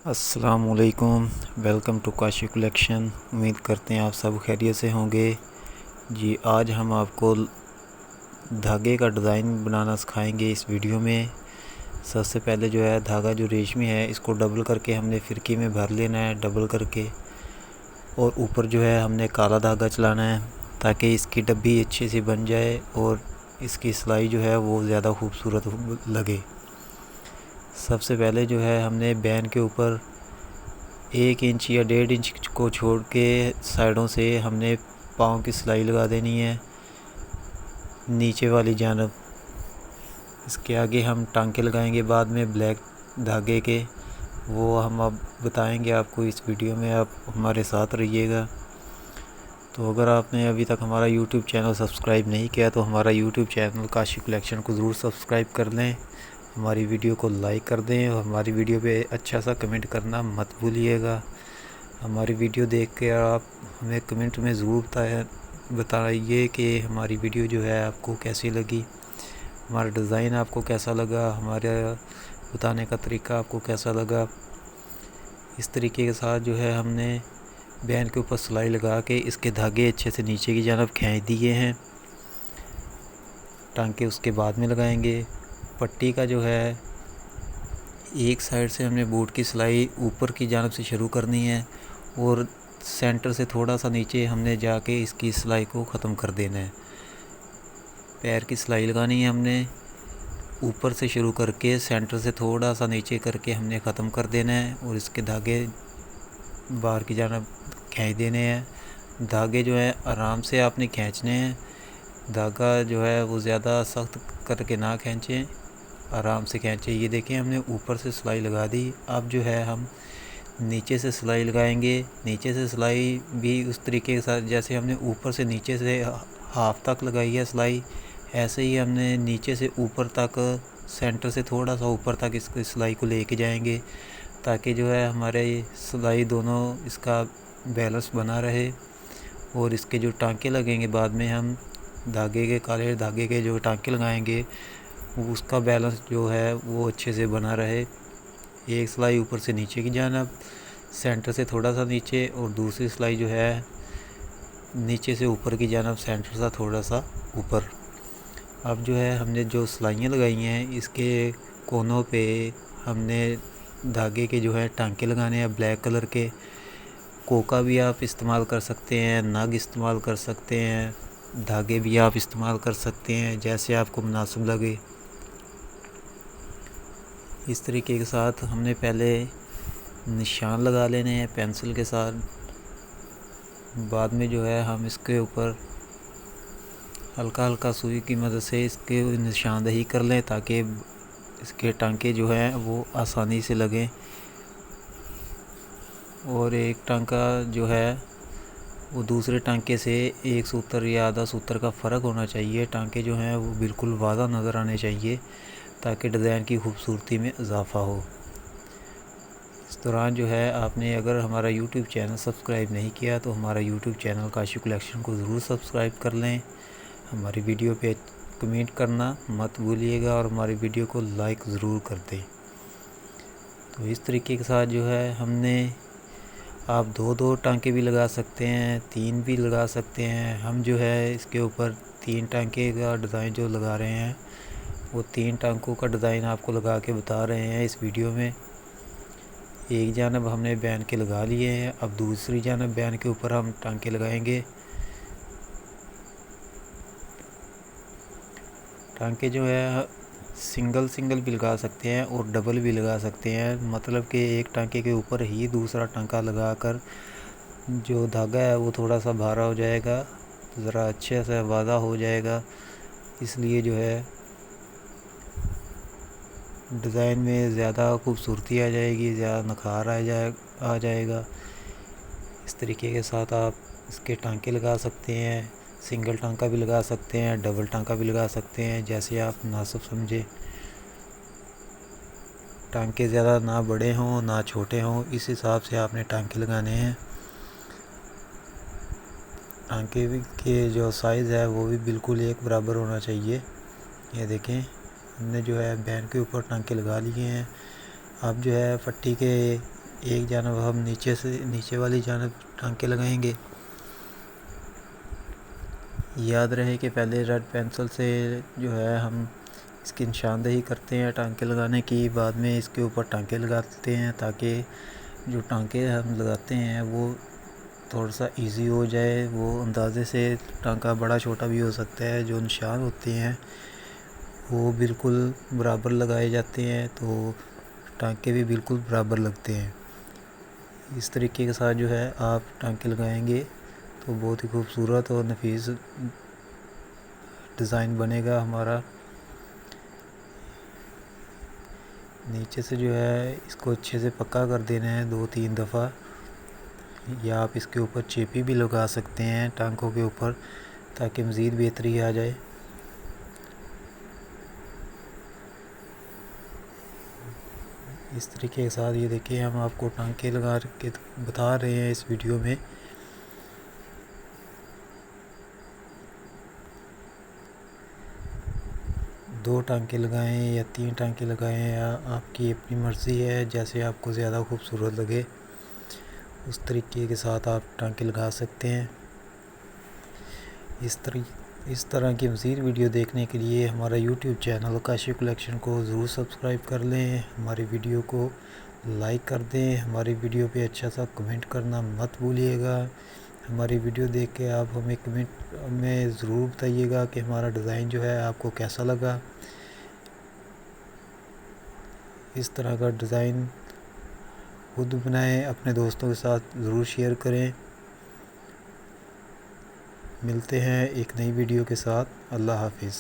السلام علیکم، welcome to Kashi collection. امید کرتے ہیں آپ سب خیریت سے ہوں گے۔ جی آج ہم آپ کو دھاگے کا ڈیزائن بنانا سکھائیں گے اس ویڈیو میں۔ سب سے پہلے جو ہے دھاگا جو ریشمی ہے اس کو ڈبل کر کے ہم نے فرقے میں بھر لینا ہے، ڈبل کر کے، اور اوپر جو ہے ہم نے کالا دھاگا چلانا ہے تاکہ اس کی ڈبی اچھے سے بن جائے اور اس کی سلائی جو ہے وہ زیادہ خوبصورت لگے۔ سب سے پہلے جو ہے ہم نے بین کے اوپر 1 انچ یا 1.5 انچ کو چھوڑ کے سائڈوں سے ہم نے پاؤں کی سلائی لگا دینی ہے نیچے والی جانب۔ اس کے آگے ہم ٹانکے لگائیں گے بعد میں بلیک دھاگے کے، وہ ہم اب بتائیں گے آپ کو اس ویڈیو میں، آپ ہمارے ساتھ رہیے گا۔ تو اگر آپ نے ابھی تک ہمارا یوٹیوب چینل سبسکرائب نہیں کیا تو ہمارا یوٹیوب چینل کاشی کلیکشن کو ضرور سبسکرائب کر لیں، ہماری ویڈیو کو لائک کر دیں اور ہماری ویڈیو پہ اچھا سا کمنٹ کرنا مت بھولیے گا۔ ہماری ویڈیو دیکھ کے آپ ہمیں کمنٹ میں ضرور بتائیے کہ ہماری ویڈیو جو ہے آپ کو کیسی لگی، ہمارا ڈیزائن آپ کو کیسا لگا، ہمارا بتانے کا طریقہ آپ کو کیسا لگا۔ اس طریقے کے ساتھ جو ہے ہم نے بین کے اوپر سلائی لگا کے اس کے دھاگے اچھے سے نیچے کی جانب کھینچ دیے ہیں۔ ٹانکے اس کے بعد میں لگائیں گے۔ پٹی کا جو ہے ایک سائیڈ سے ہم نے بوٹ کی سلائی اوپر کی جانب سے شروع کرنی ہے اور سینٹر سے تھوڑا سا نیچے ہم نے جا کے اس کی سلائی کو ختم کر دینا ہے۔ پیر کی سلائی لگانی ہے ہم نے اوپر سے شروع کر کے سینٹر سے تھوڑا سا نیچے کر کے ہم نے ختم کر دینا ہے اور اس کے دھاگے باہر کی جانب کھینچ دینے ہیں۔ دھاگے جو ہے آرام سے آپ نے کھینچنے ہیں، دھاگا جو ہے وہ زیادہ سخت کر کے نہ کھینچیں، آرام سے کھینچیں۔ یہ دیکھیں ہم نے اوپر سے سلائی لگا دی، اب جو ہے ہم نیچے سے سلائی لگائیں گے۔ نیچے سے سلائی بھی اس طریقے کے ساتھ جیسے ہم نے اوپر سے نیچے سے ہاف تک لگائی ہے سلائی، ایسے ہی ہم نے نیچے سے اوپر تک، سینٹر سے تھوڑا سا اوپر تک اس کی سلائی کو لے کے جائیں گے تاکہ جو ہے ہمارے سلائی دونوں اس کا بیلنس بنا رہے۔ اور اس کے جو ٹانکے لگیں گے بعد میں ہم دھاگے کے، کالے دھاگے کے جو ٹانکے لگائیں گے اس کا بیلنس جو ہے وہ اچھے سے بنا رہے۔ ایک سلائی اوپر سے نیچے کی جانب، سینٹر سے تھوڑا سا نیچے، اور دوسری سلائی جو ہے نیچے سے اوپر کی جانب، سینٹر سے تھوڑا سا اوپر۔ اب جو ہے ہم نے جو سلائیاں لگائی ہیں اس کے کونوں پہ ہم نے دھاگے کے جو ہے ٹانکے لگانے ہیں بلیک کلر کے۔ کوکا بھی آپ استعمال کر سکتے ہیں، نگ استعمال کر سکتے ہیں، دھاگے بھی آپ استعمال کر سکتے ہیں جیسے آپ کو مناسب لگے۔ اس طریقے کے ساتھ ہم نے پہلے نشان لگا لینے ہیں پینسل کے ساتھ، بعد میں جو ہے ہم اس کے اوپر ہلکا ہلکا سوئی کی مدد سے اس کے نشاندہی کر لیں تاکہ اس کے ٹانکے جو ہیں وہ آسانی سے لگیں۔ اور ایک ٹانکا جو ہے وہ دوسرے ٹانکے سے 1 سوتر یا آدھا سوتر کا فرق ہونا چاہیے۔ ٹانکے جو ہیں وہ بالکل واضح نظر آنے چاہیے تاکہ ڈیزائن کی خوبصورتی میں اضافہ ہو۔ اس دوران جو ہے آپ نے اگر ہمارا یوٹیوب چینل سبسکرائب نہیں کیا تو ہمارا یوٹیوب چینل کاشی کلیکشن کو ضرور سبسکرائب کر لیں، ہماری ویڈیو پہ کمنٹ کرنا مت بھولیے گا اور ہماری ویڈیو کو لائک ضرور کر دیں۔ تو اس طریقے کے ساتھ جو ہے ہم نے، آپ 2 ٹانکے بھی لگا سکتے ہیں، 3 بھی لگا سکتے ہیں۔ ہم جو ہے اس کے اوپر 3 ٹانکے کا ڈیزائن جو لگا رہے ہیں وہ 3 ٹانکوں کا ڈیزائن آپ کو لگا کے بتا رہے ہیں اس ویڈیو میں۔ ایک جانب ہم نے بین کے لگا لیے ہیں، اب دوسری جانب بین کے اوپر ہم ٹانکے لگائیں گے۔ ٹانکے جو ہے سنگل بھی لگا سکتے ہیں اور ڈبل بھی لگا سکتے ہیں، مطلب کہ ایک ٹانکے کے اوپر ہی دوسرا ٹانکا لگا کر جو دھاگا ہے وہ تھوڑا سا بھارا ہو جائے گا، ذرا اچھے سے واضح ہو جائے گا، اس لیے جو ہے ڈیزائن میں زیادہ خوبصورتی آ جائے گی، زیادہ نکھار آ جائے گا۔ اس طریقے کے ساتھ آپ اس کے ٹانکے لگا سکتے ہیں، سنگل ٹانکا بھی لگا سکتے ہیں، ڈبل ٹانکا بھی لگا سکتے ہیں، جیسے آپ مناسب سمجھیں۔ ٹانکے زیادہ نہ بڑے ہوں نہ چھوٹے ہوں، اس حساب سے آپ نے ٹانکے لگانے ہیں۔ ٹانکے کے جو سائز ہے وہ بھی بالکل ایک برابر ہونا چاہیے۔ یہ دیکھیں ہم نے جو ہے بین کے اوپر ٹانکے لگا لیے ہیں۔ اب جو ہے پٹی کے ایک جانب ہم نیچے والی جانب ٹانکے لگائیں گے۔ یاد رہے کہ پہلے ریڈ پینسل سے جو ہے ہم اس کی نشاندہی کرتے ہیں ٹانکے لگانے کی، بعد میں اس کے اوپر ٹانکے لگاتے ہیں تاکہ جو ٹانکے ہم لگاتے ہیں وہ تھوڑا سا ایزی ہو جائے۔ وہ اندازے سے ٹانکا بڑا چھوٹا بھی ہو سکتا ہے، جو نشان ہوتے ہیں وہ بالکل برابر لگائے جاتے ہیں تو ٹانکے بھی بالکل برابر لگتے ہیں۔ اس طریقے کے ساتھ جو ہے آپ ٹانکے لگائیں گے تو بہت ہی خوبصورت اور نفیس ڈیزائن بنے گا ہمارا۔ نیچے سے جو ہے اس کو اچھے سے پکا کر دینا ہے 2-3 دفعہ، یا آپ اس کے اوپر چیپی بھی لگا سکتے ہیں ٹانکوں کے اوپر تاکہ مزید بہتری آ جائے۔ اس طریقے کے ساتھ یہ دیکھیں ہم آپ کو ٹانکے لگا کے بتا رہے ہیں اس ویڈیو میں۔ دو ٹانکے لگائیں یا 3 ٹانکے لگائیں، یا آپ کی اپنی مرضی ہے، جیسے آپ کو زیادہ خوبصورت لگے اس طریقے کے ساتھ آپ ٹانکے لگا سکتے ہیں۔ اس طرح کی مزید ویڈیو دیکھنے کے لیے ہمارا یوٹیوب چینل کاشف کلیکشن کو ضرور سبسکرائب کر لیں، ہماری ویڈیو کو لائک کر دیں، ہماری ویڈیو پہ اچھا سا کمنٹ کرنا مت بھولیے گا۔ ہماری ویڈیو دیکھ کے آپ ہمیں کمنٹ میں ضرور بتائیے گا کہ ہمارا ڈیزائن جو ہے آپ کو کیسا لگا۔ اس طرح کا ڈیزائن خود بنائیں، اپنے دوستوں کے ساتھ ضرور شیئر کریں۔ ملتے ہیں ایک نئی ویڈیو کے ساتھ۔ اللہ حافظ۔